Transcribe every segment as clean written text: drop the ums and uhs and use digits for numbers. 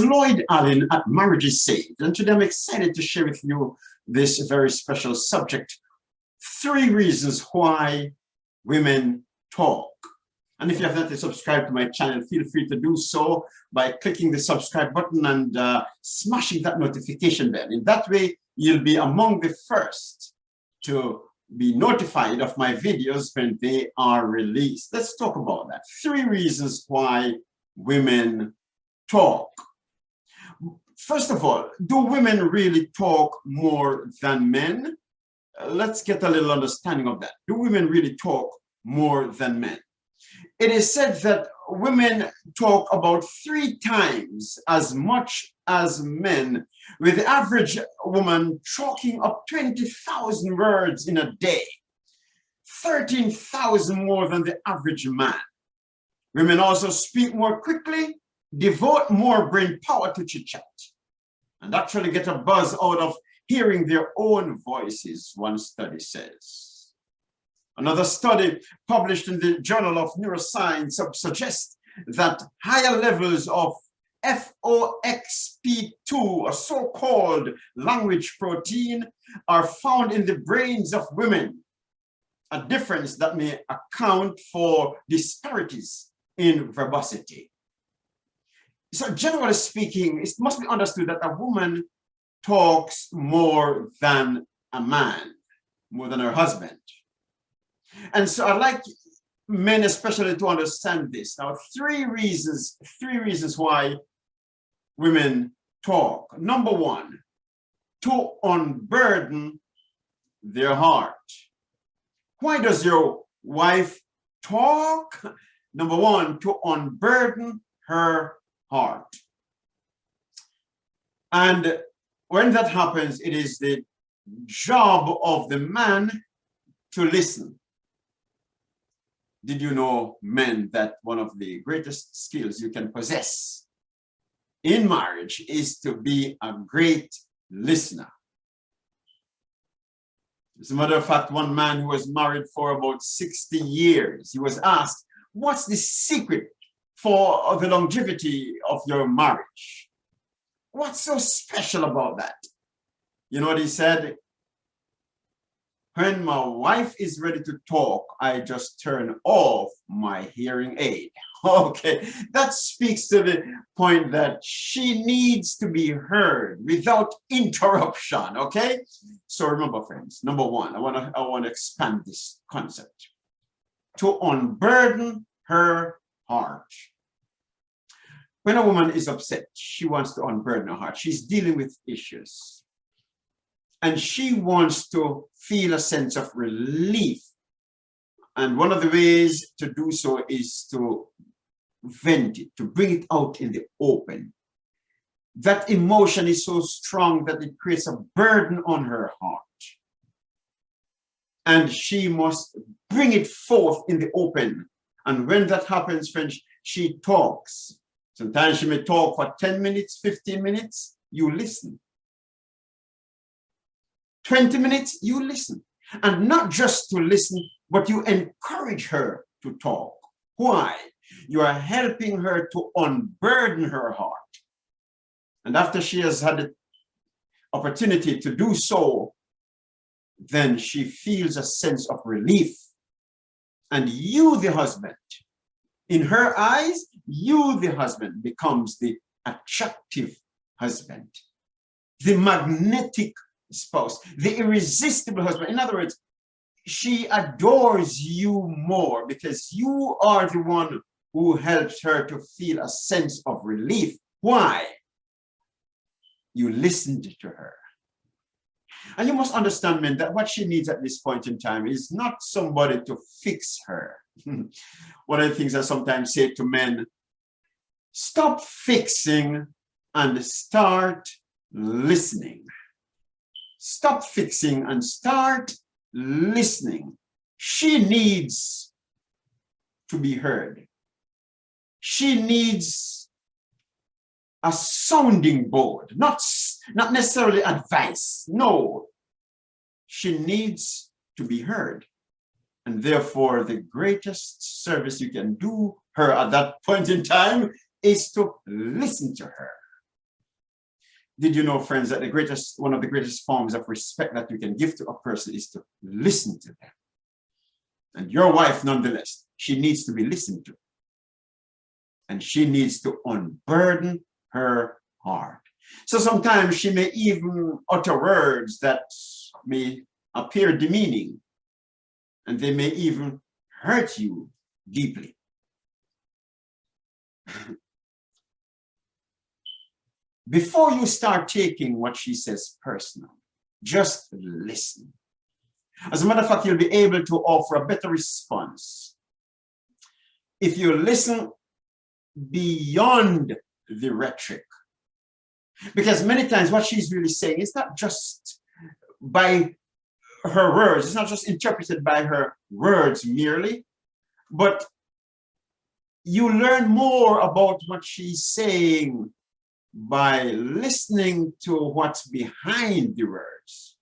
Lloyd at Marriage is Saved, and today I'm excited to share with you this very special subject: 3 reasons why women talk. And if you have not yet subscribed to my channel, feel free to do so by clicking the subscribe button and smashing that notification bell. In that way, you'll be among the first to be notified of my videos when they are released. Let's talk about that. 3 reasons why women talk. First of all, do women really talk more than men? Let's get a little understanding of that. Do women really talk more than men? It is said that women talk about 3 times as much as men, with the average woman talking up 20,000 words in a day, 13,000 more than the average man. Women also speak more quickly, devote more brain power to chit-chat, and actually get a buzz out of hearing their own voices, one study says. Another study published in the Journal of Neuroscience suggests that higher levels of FOXP2, a so-called language protein, are found in the brains of women, a difference that may account for disparities in verbosity. So generally speaking, it must be understood that a woman talks more than a man, more than her husband. And so I'd like men especially to understand this. Now, 3 reasons why women talk. Number 1, to unburden their heart. Why does your wife talk? Number 1, to unburden her heart. And when that happens, it is the job of the man to listen. Did you know, men, that one of the greatest skills you can possess in marriage is to be a great listener? As a matter of fact, one man who was married for about 60 years, he was asked, what's the secret for the longevity of your marriage? What's so special about that? You know what he said? When my wife is ready to talk, I just turn off my hearing aid. Okay, that speaks to the point that she needs to be heard without interruption. Okay, so remember, friends, number 1, I want to expand this concept: to unburden her heart. When a woman is upset, she wants to unburden her heart. She's dealing with issues, and she wants to feel a sense of relief. And one of the ways to do so is to vent it, to bring it out in the open. That emotion is so strong that it creates a burden on her heart. And she must bring it forth in the open. And when that happens, friends, she talks. Sometimes she may talk for 10 minutes, 15 minutes, you listen. 20 minutes, you listen. And not just to listen, but you encourage her to talk. Why? You are helping her to unburden her heart. And after she has had the opportunity to do so, then she feels a sense of relief. And you, the husband, in her eyes, you, the husband, becomes the attractive husband, the magnetic spouse, the irresistible husband. In other words, she adores you more because you are the one who helps her to feel a sense of relief. Why? You listened to her. And you must understand, men, that what she needs at this point in time is not somebody to fix her. One of the things I sometimes say to men: stop fixing and start listening. Stop fixing and start listening. She needs to be heard. She needs a sounding board, not necessarily advice. No, she needs to be heard. And therefore, the greatest service you can do her at that point in time is to listen to her. Did you know, friends, that one of the greatest forms of respect that you can give to a person is to listen to them? And your wife, nonetheless, she needs to be listened to. And she needs to unburden her heart. So sometimes she may even utter words that may appear demeaning, and they may even hurt you deeply. Before you start taking what she says personal, just listen. As a matter of fact, you'll be able to offer a better response if you listen beyond the rhetoric. Because many times what she's really saying is not just by her words, it's not just interpreted by her words merely, but you learn more about what she's saying by listening to what's behind the words.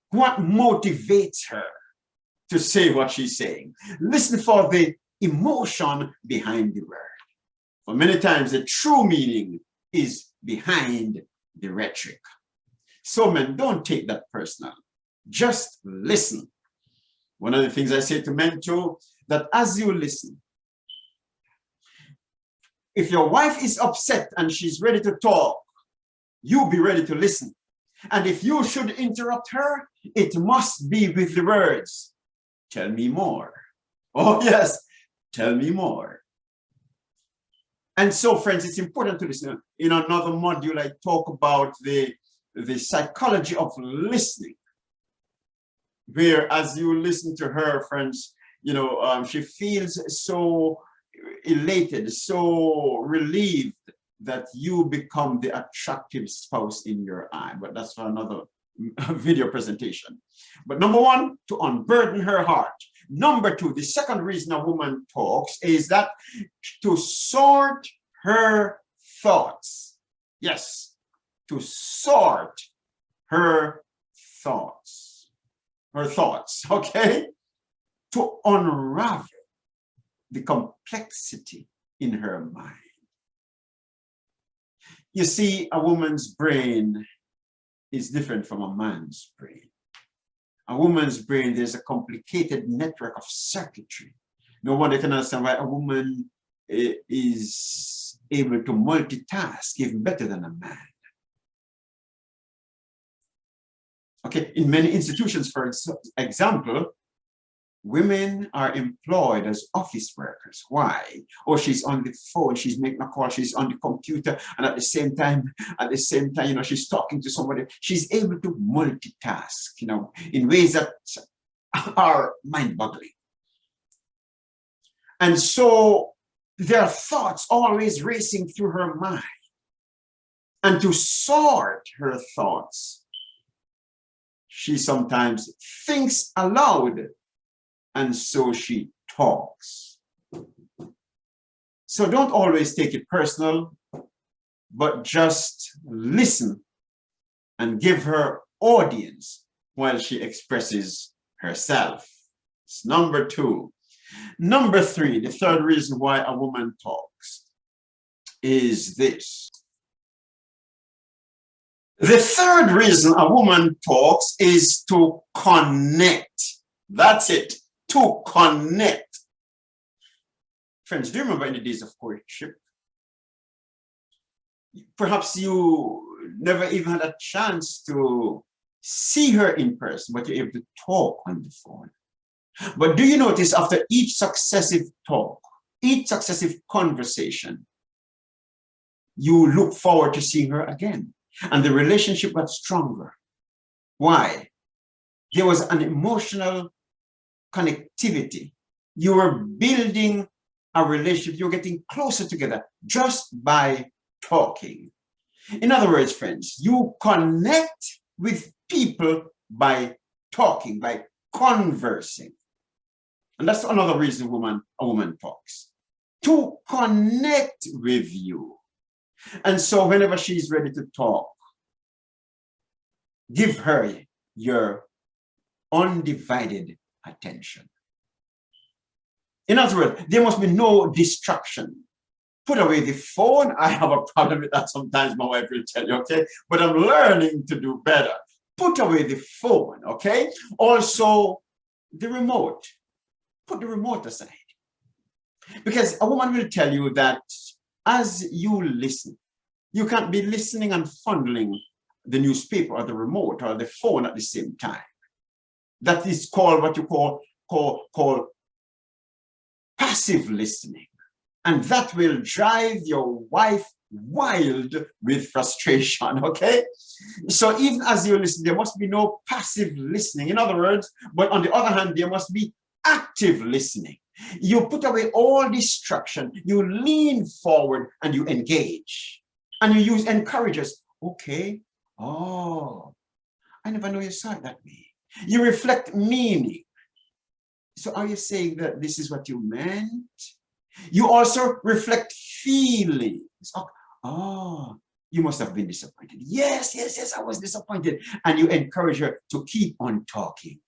What motivates her to say what she's saying? Listen for the emotion behind the word. For many times, the true meaning is behind the rhetoric. So, men, don't take that personal. Just listen. One of the things I say to men too, that as you listen, if your wife is upset and she's ready to talk, you be ready to listen. And if you should interrupt her, it must be with the words, "Tell me more." Oh yes, tell me more. And so, friends, it's important to listen. In another module, I talk about the psychology of listening, where as you listen to her, friends, she feels so elated, so relieved that you become the attractive spouse in your eye. But that's for another video presentation. But number one, to unburden her heart. Number two, the second reason a woman talks is that to sort her thoughts. Yes, to sort her thoughts. Her thoughts, okay? To unravel the complexity in her mind. You see, a woman's brain is different from a man's brain. A woman's brain, there's a complicated network of circuitry. No one can understand why a woman is able to multitask even better than a man. Okay, in many institutions, for example, women are employed as office workers. Why? Oh, she's on the phone, she's making a call, she's on the computer, and at the same time, she's talking to somebody. She's able to multitask, in ways that are mind-boggling. And so there are thoughts always racing through her mind. And to sort her thoughts, she sometimes thinks aloud, and so she talks. So don't always take it personal, but just listen and give her audience while she expresses herself. It's number two. Number three, the third reason why a woman talks is this. The third reason a woman talks is to connect. That's it. To connect. Friends, do you remember in the days of courtship? Perhaps you never even had a chance to see her in person, but you're able to talk on the phone. But do you notice after each successive talk, each successive conversation, you look forward to seeing her again, and the relationship got stronger? Why? There was an emotional connectivity. You were building a relationship. You're getting closer together just by talking. In other words, friends, you connect with people by talking, by conversing. And that's another reason a woman talks. To connect with you. And so whenever she's ready to talk, give her your undivided attention. In other words, there must be no distraction. Put away the phone. I have a problem with that sometimes, my wife will tell you, okay? But I'm learning to do better. Put away the phone, okay? Also, the remote. Put the remote aside. Because a woman will tell you that as you listen, you can't be listening and fondling the newspaper or the remote or the phone at the same time. That is called what you call passive listening. And that will drive your wife wild with frustration, okay? So even as you listen, there must be no passive listening. In other words, but on the other hand, there must be active listening. You put away all distraction, you lean forward and you engage. And you use encouragers. Okay, oh, I never know you saw it that way. You reflect meaning. So are you saying that this is what you meant? You also reflect feelings. Oh, you must have been disappointed. Yes, I was disappointed. And you encourage her to keep on talking.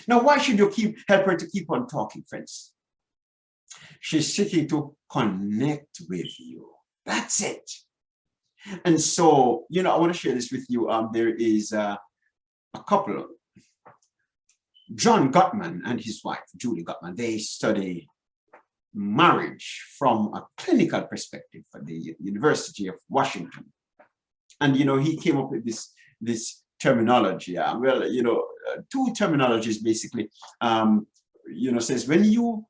Now, why should you help her to keep on talking, friends? She's seeking to connect with you. That's it. And so, you know, I want to share this with you. There is a couple, John Gottman and his wife, Julie Gottman. They study marriage from a clinical perspective at the University of Washington. And, you know, he came up with this terminology. Well, you know, two terminologies basically, you know, says when you,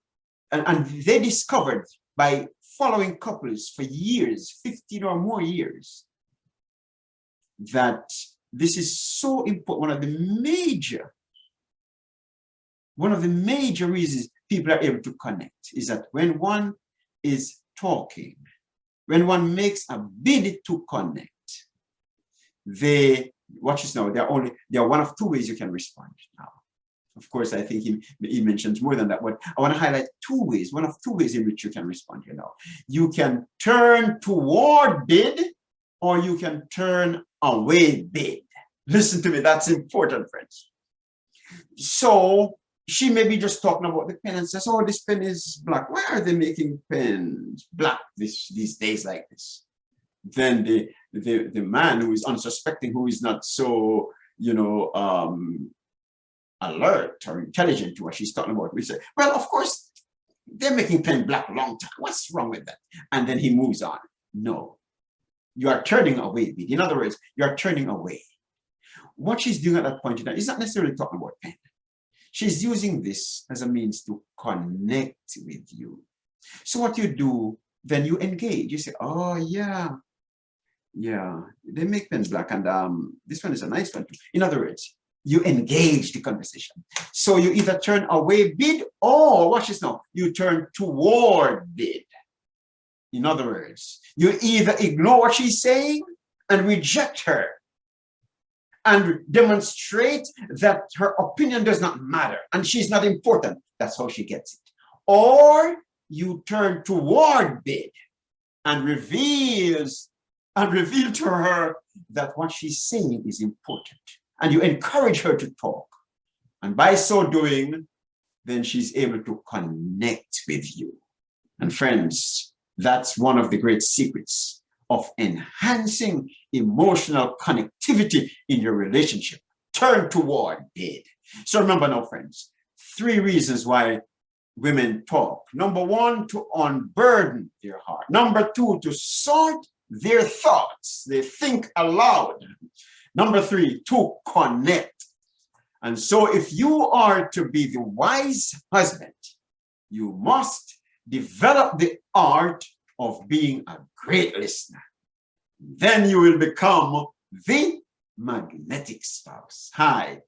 and they discovered by following couples for years, 15 or more years, that this is so important. One of the major reasons people are able to connect is that when one is talking, when one makes a bid to connect, watch this now, there are one of two ways you can respond now. Of course, I think he mentions more than that, but I want to highlight one of two ways in which you can respond here now. You can turn toward bid, or you can turn away bid. Listen to me, that's important, friends. So she may be just talking about the pen and says, oh, this pen is black. Why are they making pens black these days like this? Then the man who is unsuspecting, who is not so, you know, alert or intelligent to what she's talking about, we say, well, of course, they're making pen black a long time. What's wrong with that? And then he moves on. No, you are turning away. In other words, you are turning away. What she's doing at that point in time is not necessarily talking about pen. She's using this as a means to connect with you. So what you do, then you engage. You say, oh, yeah, they make pens black, and this one is a nice one too. In other words, you engage the conversation. So you either turn away bid, or watch this now, you turn toward bid. In other words, you either ignore what she's saying and reject her and demonstrate that her opinion does not matter and she's not important. That's how she gets it. Or you turn toward bid and reveal to her that what she's saying is important. And you encourage her to talk. And by so doing, then she's able to connect with you. And friends, that's one of the great secrets of enhancing emotional connectivity in your relationship. Turn toward bid. So remember now, friends, 3 reasons why women talk. Number 1, to unburden their heart. Number 2, to sort their thoughts. They think aloud. Number 3, to connect. And so if you are to be the wise husband, you must develop the art of being a great listener. Then you will become the magnetic spouse. Hi,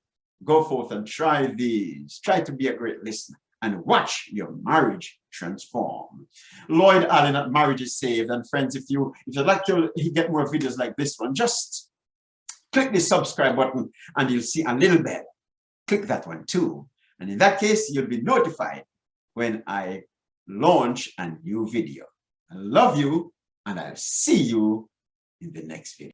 go forth and try these. Try to be a great listener and watch your marriage transform. Lloyd Allen at Marriage is Saved. And friends, if you'd like to get more videos like this one, just click the subscribe button and you'll see a little bell. Click that one too. And in that case, you'll be notified when I launch a new video. I love you, and I'll see you in the next video.